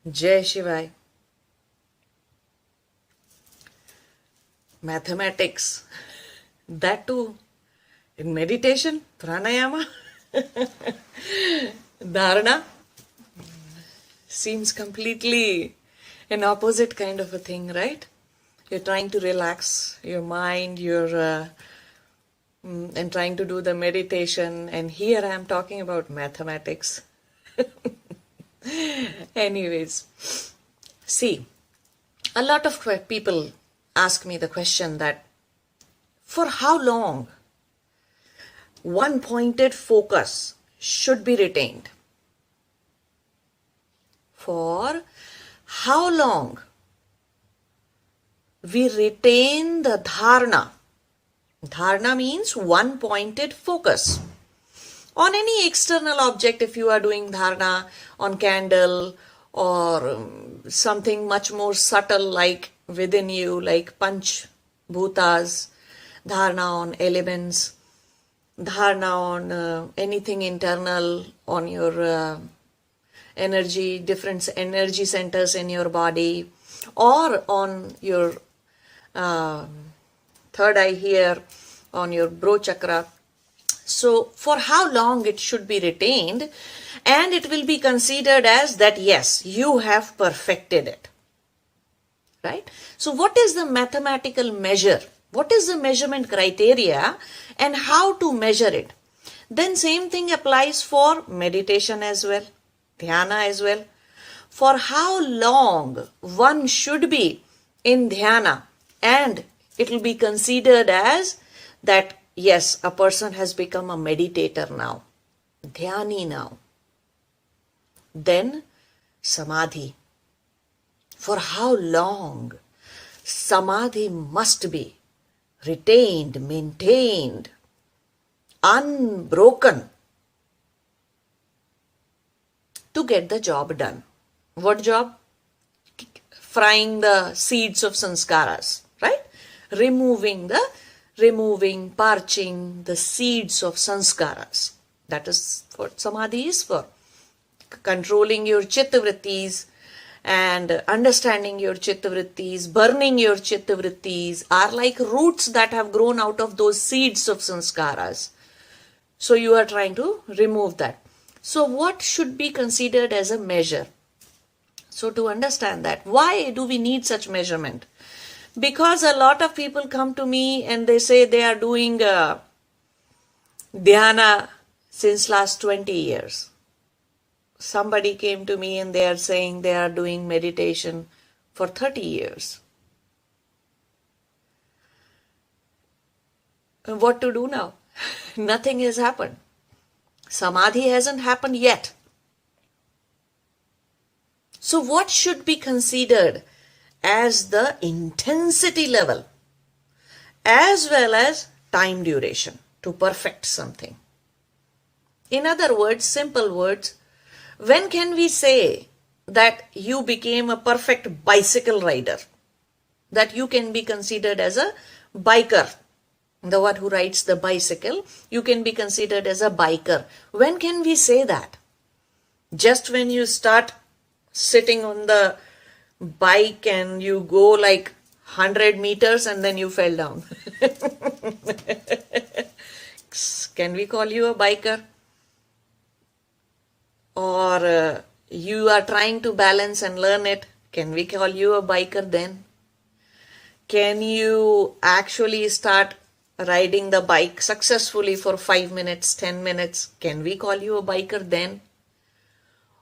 Jai Shivai. Mathematics, that too in meditation, pranayama, dharana, seems completely an opposite kind of a thing, right? You're trying to relax your mind, and trying to do the meditation, and here I am talking about mathematics. Anyways, see, a lot of people ask me the question that for how long one pointed focus should be retained? For how long we retain the dharana? Dharana means one pointed focus on any external object. If you are doing dharana on candle or something much more subtle like within you, like panch bhutas, dharana on elements, dharana on anything internal, on your energy, different energy centers in your body, or on your third eye here, on your Guru Chakra. So for how long it should be retained, and it will be considered as that yes, you have perfected it. Right? So what is the mathematical measure? What is the measurement criteria and how to measure it? Then same thing applies for meditation as well, dhyana as well. For how long one should be in dhyana, and it will be considered as that yes, a person has become a meditator now, dhyani now. Then samadhi. For how long samadhi must be retained, maintained, unbroken to get the job done. What job? Frying the seeds of sanskaras, right? Removing, parching the seeds of sanskaras. That is what samadhi is for. Controlling your chitta vrittis and understanding your chitta vrittis, burning your chitta vrittis are like roots that have grown out of those seeds of sanskaras. So you are trying to remove that. So what should be considered as a measure? So to understand that, why do we need such measurement? Because a lot of people come to me and they say they are doing dhyana since last 20 years. Somebody came to me and they are saying they are doing meditation for 30 years. What to do now? Nothing has happened. Samadhi hasn't happened yet. So what should be considered as the intensity level as well as time duration to perfect something? In other words, simple words, when can we say that you became a perfect bicycle rider? That you can be considered as a biker. The one who rides the bicycle, you can be considered as a biker. When can we say that? Just when you start sitting on the bike and you go like 100 meters and then you fell down. Can we call you a biker? Or you are trying to balance and learn it. Can we call you a biker then? Can you actually start riding the bike successfully for 5 minutes, 10 minutes? Can we call you a biker then?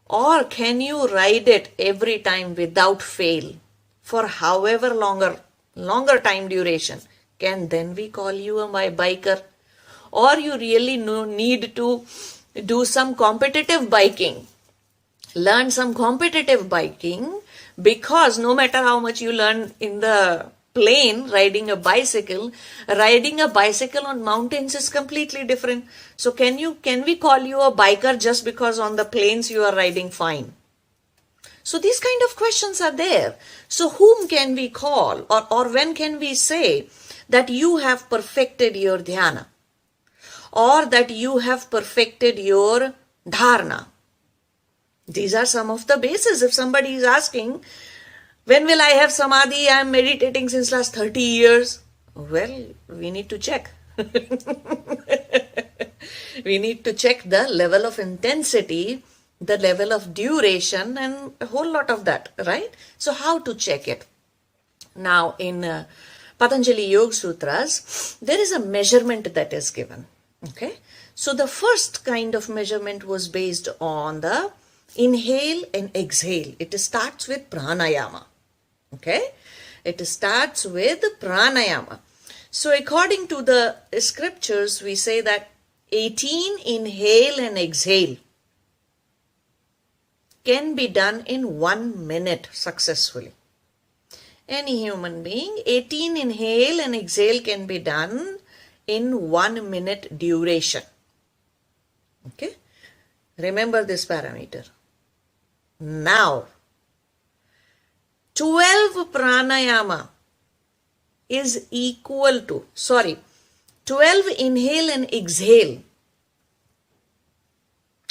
Or can you ride it every time without fail for however longer time duration? Can then we call you a biker? Or you really need to do some competitive biking, learn some competitive biking, because no matter how much you learn in the plane riding a bicycle on mountains is completely different. So can we call you a biker just because on the plains you are riding fine? So these kind of questions are there. So whom can we call, or when can we say that you have perfected your dhyana, or that you have perfected your dharana? These are some of the bases. If somebody is asking, when will I have Samadhi? I am meditating since last 30 years. Well, we need to check. We need to check the level of intensity, the level of duration, and a whole lot of that, right? So how to check it? Now in Patanjali Yoga Sutras, there is a measurement that is given. Okay, so the first kind of measurement was based on the inhale and exhale. It starts with pranayama. Okay, it starts with pranayama. So according to the scriptures, we say that 18 inhale and exhale can be done in 1 minute successfully. Any human being, 18 inhale and exhale can be done in 1 minute duration. Okay, remember this parameter. Now, 12 pranayama is equal to, 12 inhale and exhale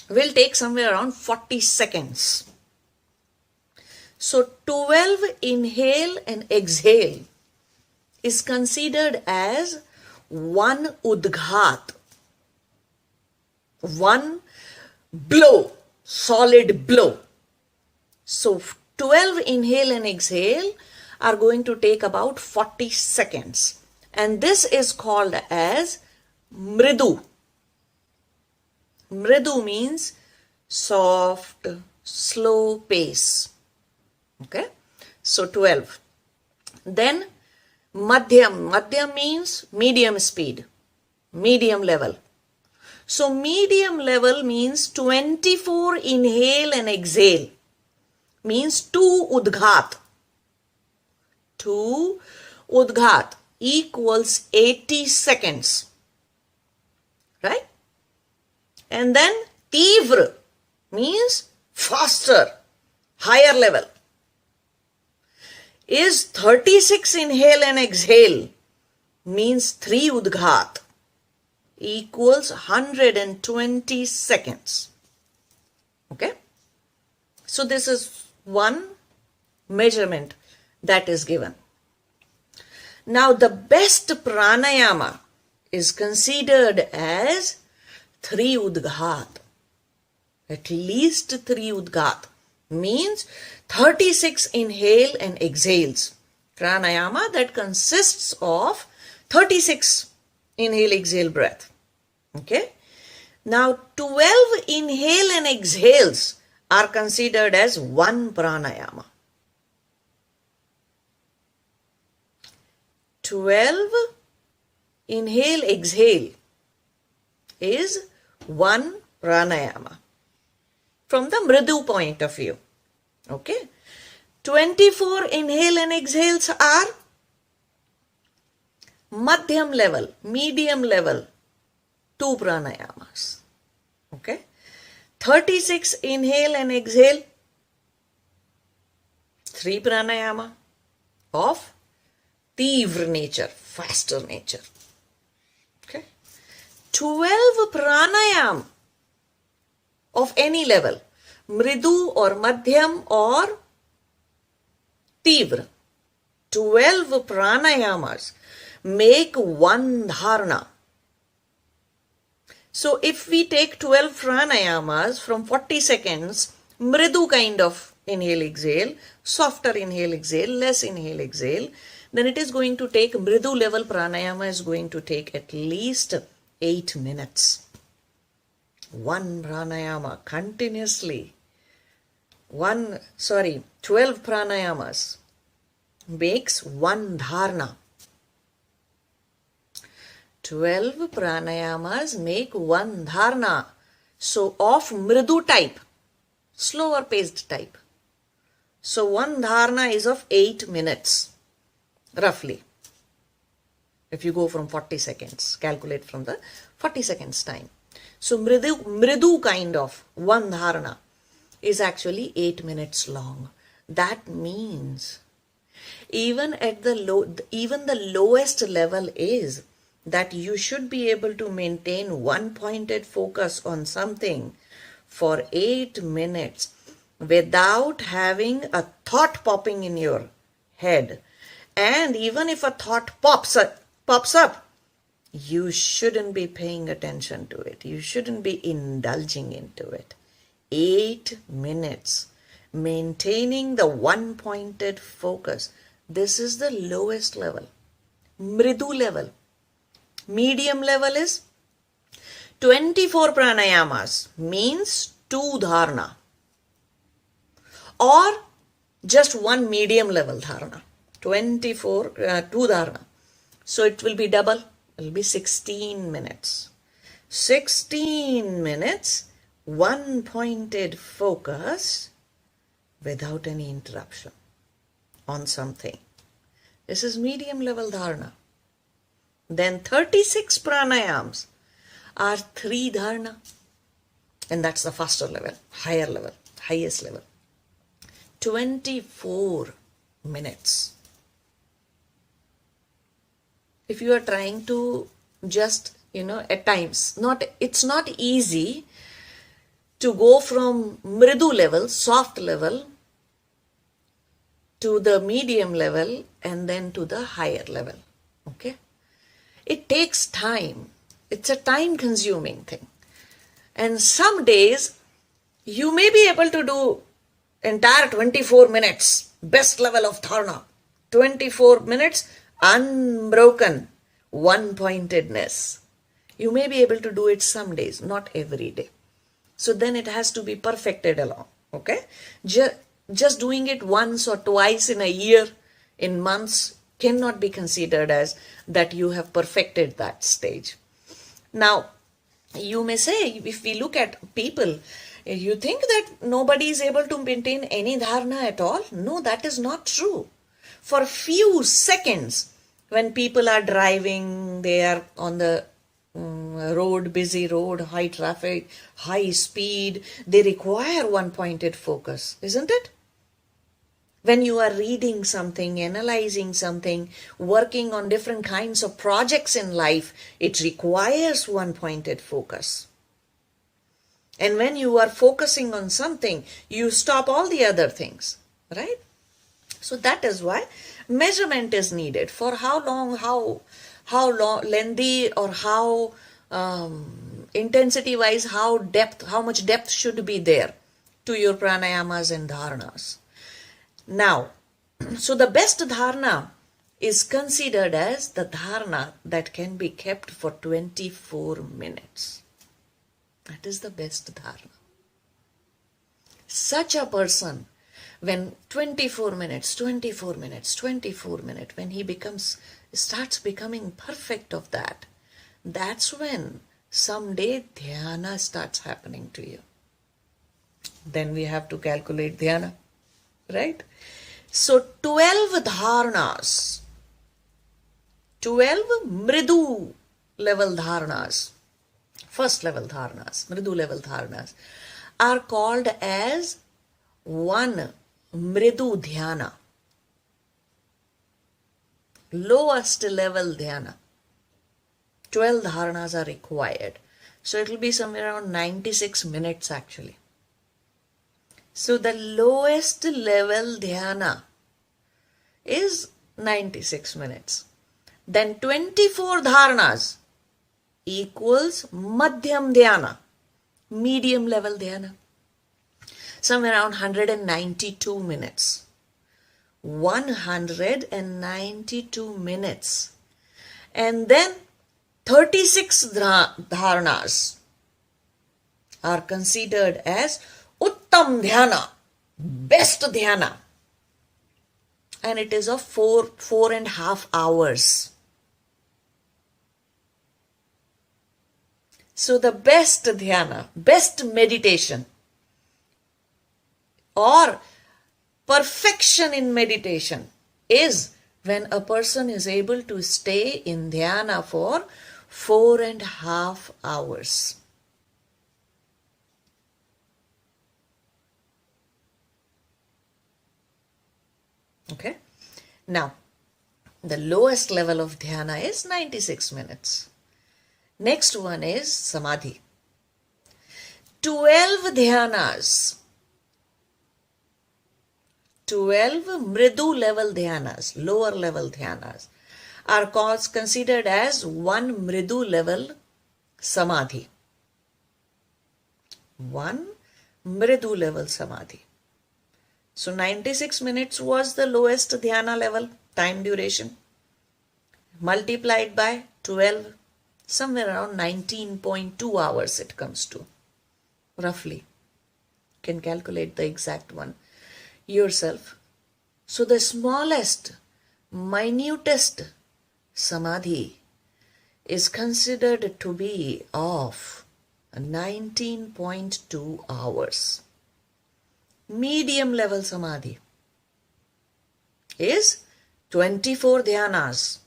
will take somewhere around 40 seconds. So 12 inhale and exhale is considered as one udghat, one blow, solid blow. So 12 inhale and exhale are going to take about 40 seconds. And this is called as mridu. Mridu means soft, slow pace. Okay, so 12. Then madhyam. Madhyam means medium speed, medium level. So medium level means 24 inhale and exhale, means 2 udghat. 2 udghat equals 80 seconds. Right? And then tivra means faster, higher level, is 36 inhale and exhale, means 3 udghat equals 120 seconds. Okay? So this is one measurement that is given. Now the best pranayama is considered as 3 udghat. At least 3 udghat means 36 inhale and exhales. Pranayama that consists of 36 inhale exhale breath. Okay. Now 12 inhale and exhales are considered as one pranayama. 12 inhale exhale is one pranayama from the mridu point of view. Okay. 24 inhale and exhales are madhyam level, medium level, 2 pranayamas. Okay. 36 inhale and exhale, 3 pranayama of tivra nature, faster nature. Okay. 12 pranayam of any level, mridu or madhyam or tivra. 12 pranayamas make one dharana. So if we take 12 pranayamas from 40 seconds, mridu kind of inhale exhale, softer inhale exhale, less inhale exhale, then it is going to take, mridu level pranayama is going to take at least 8 minutes. One pranayama continuously, 12 pranayamas makes one dharana. 12 pranayamas make one dharana. So of mridu type, slower paced type. So one dharana is of 8 minutes, roughly. If you go from 40 seconds, calculate from the 40 seconds time. So mridu kind of one dharana is actually 8 minutes long. That means even the lowest level is that you should be able to maintain one pointed focus on something for 8 minutes without having a thought popping in your head. And even if a thought pops up, you shouldn't be paying attention to it. You shouldn't be indulging into it. 8 minutes. Maintaining the one-pointed focus. This is the lowest level. Mridu level. Medium level is 24 pranayamas, means 2 dharana. Or just one medium level dharana. 24, 2 dharana. So it will be double. It will be 16 minutes. 16 minutes, one-pointed focus without any interruption on something. This is medium level dharana. Then 36 pranayams are 3 dharana. And that's the faster level, higher level, highest level. 24 minutes. If you are trying to just, at times, it's not easy to go from mridu level, soft level, to the medium level and then to the higher level. Okay? It takes time. It's a time-consuming thing. And some days, you may be able to do entire 24 minutes, best level of dharana. 24 minutes, unbroken one-pointedness. You may be able to do it some days, not every day. So then it has to be perfected along. Okay? Just doing it once or twice in a year, in months, cannot be considered as that you have perfected that stage. Now, you may say, if we look at people, you think that nobody is able to maintain any dharana at all? No, that is not true. For few seconds, when people are driving, they are on the road, busy road, high traffic, high speed, they require one-pointed focus, isn't it? When you are reading something, analyzing something, working on different kinds of projects in life, it requires one-pointed focus. And when you are focusing on something, you stop all the other things, right? So that is why measurement is needed for how long, lengthy, or how intensity-wise, how much depth should be there to your pranayamas and dharanas. Now, so the best dharana is considered as the dharana that can be kept for 24 minutes. That is the best dharana. Such a person, when 24 minutes, when he starts becoming perfect of that, that's when someday dhyana starts happening to you. Then we have to calculate dhyana, right? So 12 dharanas, 12 mridu level dharanas, first level dharanas, mridu level dharanas, are called as one mridu dhyana, lowest level dhyana. 12 dharanas are required. So it will be somewhere around 96 minutes actually. So the lowest level dhyana is 96 minutes. Then 24 dharanas equals madhyam dhyana, medium level dhyana. Somewhere around 192 minutes. 192 minutes. And then 36 dharanas are considered as Uttam dhyana, best dhyana. And it is of 4.5 hours. So the best dhyana, best meditation, or perfection in meditation is when a person is able to stay in dhyana for 4.5 hours. Okay. Now, the lowest level of dhyana is 96 minutes. Next one is Samadhi. 12 dhyanas 12 mridu level dhyanas, lower level dhyanas, are considered as one mridu level samadhi. One mridu level samadhi. So 96 minutes was the lowest dhyana level, time duration. Multiplied by 12, somewhere around 19.2 hours it comes to, roughly. You can calculate the exact one yourself. So the smallest, minutest samadhi is considered to be of 19.2 hours. Medium level samadhi is 24 dhyanas.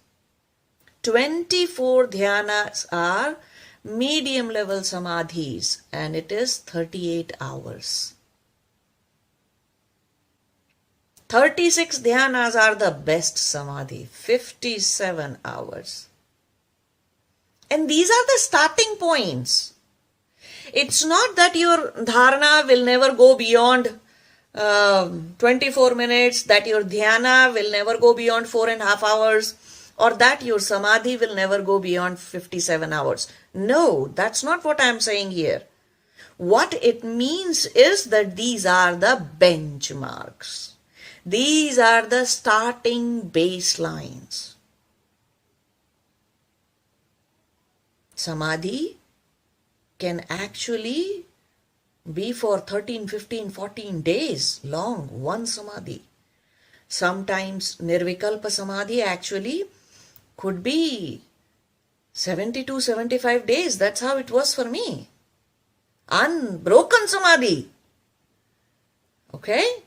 24 dhyanas are medium level samadhis, and it is 38 hours. 36 dhyanas are the best samadhi, 57 hours. And these are the starting points. It's not that your dharana will never go beyond 24 minutes, that your dhyana will never go beyond 4.5 hours, or that your samadhi will never go beyond 57 hours. No, that's not what I'm saying here. What it means is that these are the benchmarks. These are the starting baselines. Samadhi can actually be for 13, 15, 14 days long, one samadhi. Sometimes nirvikalpa samadhi actually could be 72, 75 days. That's how it was for me. Unbroken samadhi. Okay?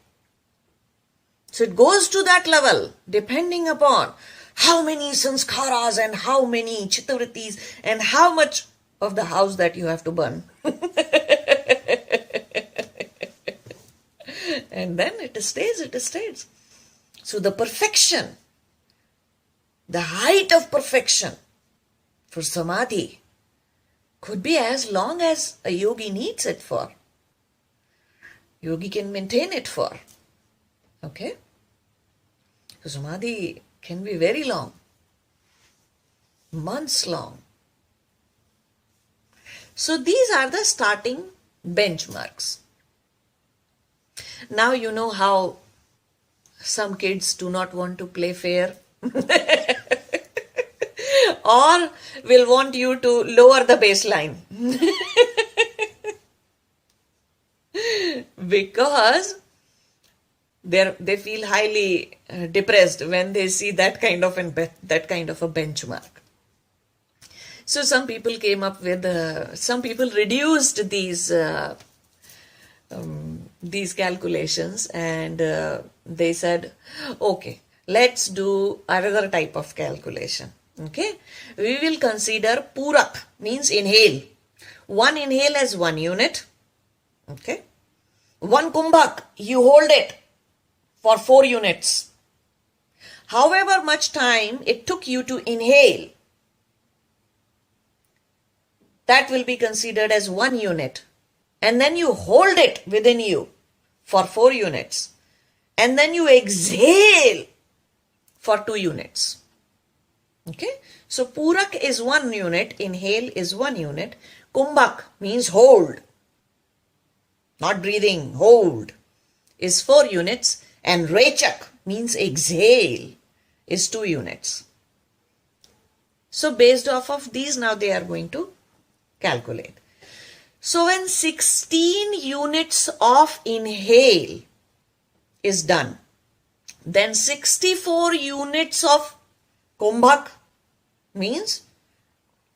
So it goes to that level, depending upon how many sanskaras and how many chittavrittis and how much of the house that you have to burn. And then it stays. So the perfection, the height of perfection for samadhi could be as long as a yogi needs it for. Yogi can maintain it for. Okay? So samadhi can be very long, months long. So these are the starting benchmarks. Now you know how some kids do not want to play fair or will want you to lower the baseline because they feel highly depressed when they see that kind of a benchmark. So some people came up with, some people reduced these calculations, and they said, okay, let's do another type of calculation. Okay, we will consider Purak, means inhale. One inhale as 1 unit. Okay, one Kumbhak, you hold it for 4 units. However much time it took you to inhale, that will be considered as 1 unit. And then you hold it within you for 4 units. And then you exhale for 2 units. Okay? So Purak is 1 unit, inhale is 1 unit. Kumbhak means hold. Not breathing, hold, is 4 units. And Rechak means exhale is 2 units. So based off of these, now they are going to calculate. So when 16 units of inhale is done, then 64 units of Kumbhak, means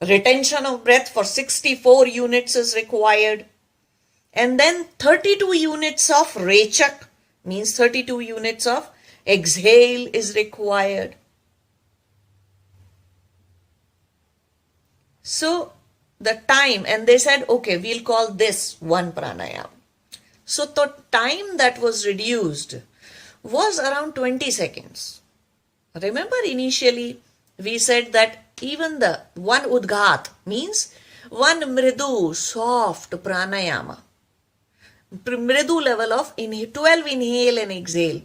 retention of breath for 64 units is required. And then 32 units of Rechak, means 32 units of exhale is required. So the time, and they said, okay, we'll call this one pranayama. So the time that was reduced was around 20 seconds. Remember initially we said that even the one udghat means one mridu, soft pranayama, mridu level of 12 inhale and exhale.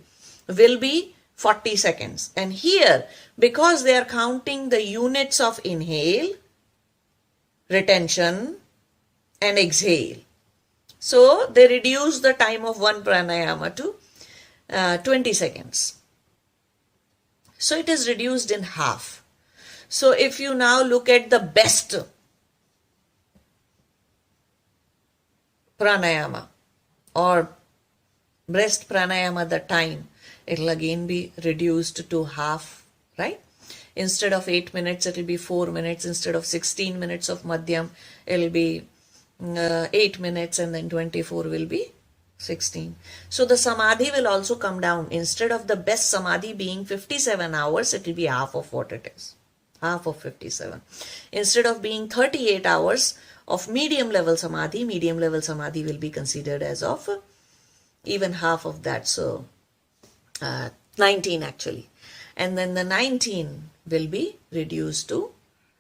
will be 40 seconds. And here, because they are counting the units of inhale, retention, and exhale, so they reduce the time of one pranayama to 20 seconds. So it is reduced in half. So if you now look at the best pranayama or breast pranayama, the time, it will again be reduced to half, right? Instead of 8 minutes, it will be 4 minutes. Instead of 16 minutes of madhyam, it will be 8 minutes, and then 24 will be 16. So the samadhi will also come down. Instead of the best samadhi being 57 hours, it will be half of what it is. Half of 57. Instead of being 38 hours of medium level samadhi will be considered as of even half of that. So 19 actually. And then the 19 will be reduced to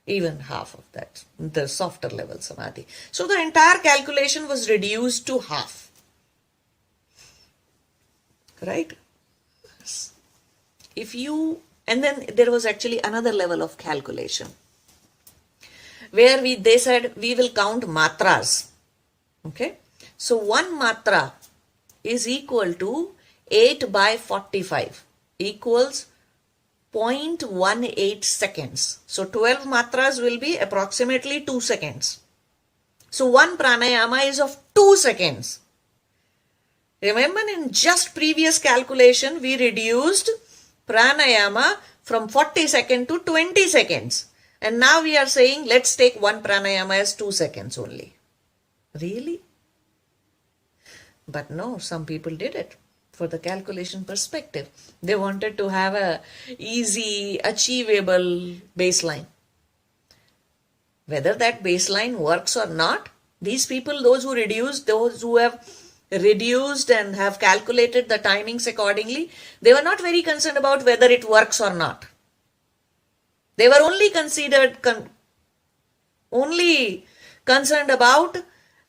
even half of that, the softer level samadhi. So the entire calculation was reduced to half. Right? And then there was actually another level of calculation where they said we will count matras. Okay? So one matra is equal to 8 by 45 equals 0.18 seconds. So 12 matras will be approximately 2 seconds. So one pranayama is of 2 seconds. Remember, in just previous calculation, we reduced pranayama from 40 seconds to 20 seconds. And now we are saying, let's take one pranayama as 2 seconds only. Really? But no, some people did it for the calculation perspective. They wanted to have a easy, achievable baseline. Whether that baseline works or not, these people, those who have reduced and have calculated the timings accordingly, they were not very concerned about whether it works or not. They were only concerned about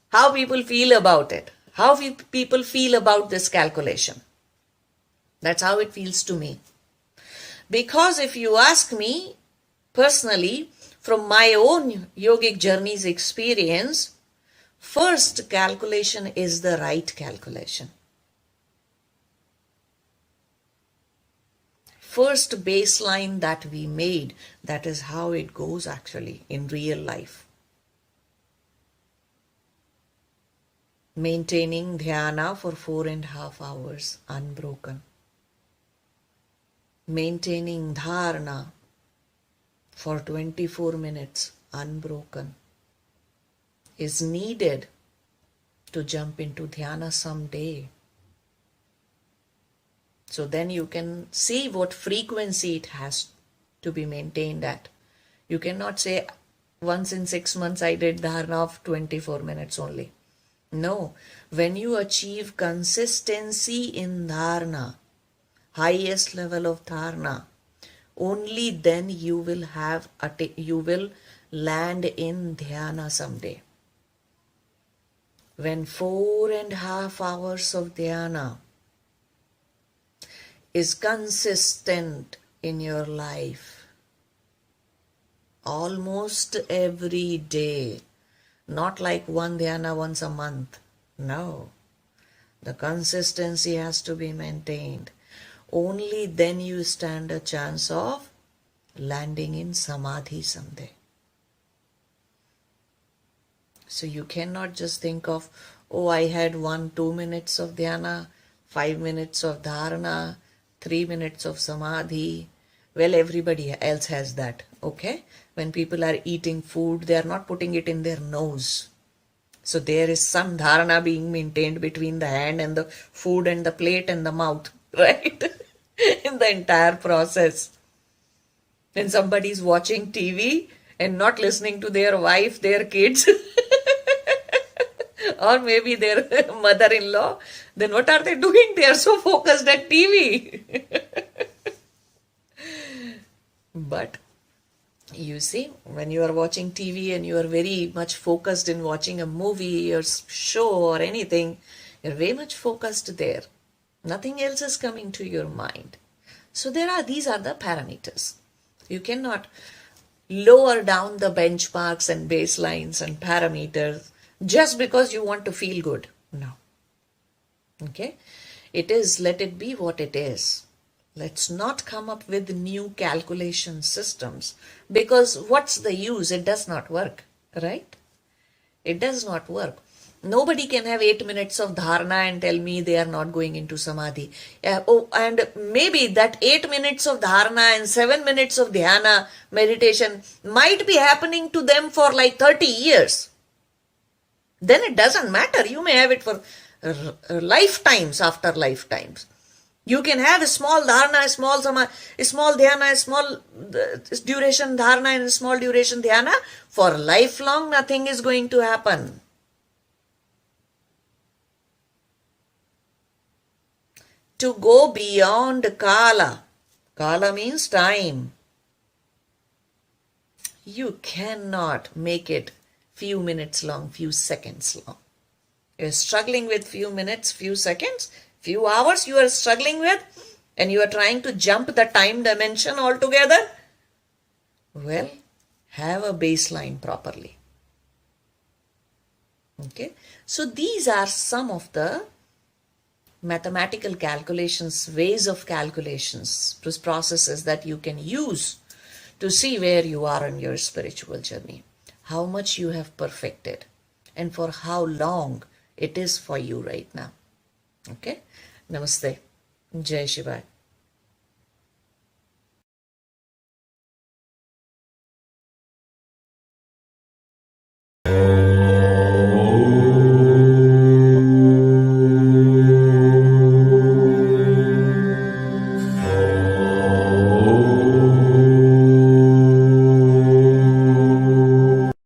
how people feel about it, how people feel about this calculation. That's how it feels to me. Because if you ask me personally, from my own yogic journey's experience, first calculation is the right calculation. First baseline that we made, that is how it goes actually in real life. Maintaining dhyana for 4.5 hours unbroken. Maintaining dharana for 24 minutes unbroken is needed to jump into dhyana someday. So then you can see what frequency it has to be maintained at. You cannot say once in 6 months I did dharana of 24 minutes only. No, when you achieve consistency in dharana, highest level of dharana, only then you will land in dhyana someday. When 4.5 hours of dhyana is consistent in your life, almost every day, not like one dhyana once a month. No, the consistency has to be maintained. Only then you stand a chance of landing in samadhi someday. So you cannot just think of, oh, I had 1-2 minutes of dhyana, 5 minutes of dharana, 3 minutes of samadhi. Well, everybody else has that, okay? When people are eating food, they are not putting it in their nose. So there is some dharana being maintained between the hand and the food and the plate and the mouth, right? In the entire process. When somebody is watching TV and not listening to their wife, their kids, or maybe their mother-in-law, then what are they doing? They are so focused at TV. But you see, when you are watching TV and you are very much focused in watching a movie or show or anything, you're very much focused there. Nothing else is coming to your mind. So these are the parameters. You cannot lower down the benchmarks and baselines and parameters just because you want to feel good. No. Okay? It is, let it be what it is. Let's not come up with new calculation systems, because what's the use? It does not work, right? It does not work. Nobody can have 8 minutes of dharana and tell me they are not going into samadhi. And maybe that 8 minutes of dharana and 7 minutes of dhyana meditation might be happening to them for like 30 years. Then it doesn't matter. You may have it for lifetimes after lifetimes. You can have a small dharana, a small dhyana, a small duration dharana and a small duration dhyana. For lifelong, nothing is going to happen. To go beyond kala. Kala means time. You cannot make it few minutes long, few seconds long. You're struggling with few minutes, few seconds, few hours you are struggling with, and you are trying to jump the time dimension altogether. Well, have a baseline properly. Okay, so these are some of the mathematical calculations, ways of calculations, processes that you can use to see where you are on your spiritual journey, how much you have perfected, and for how long it is for you right now. Okay, Namaste. Jai Shiva.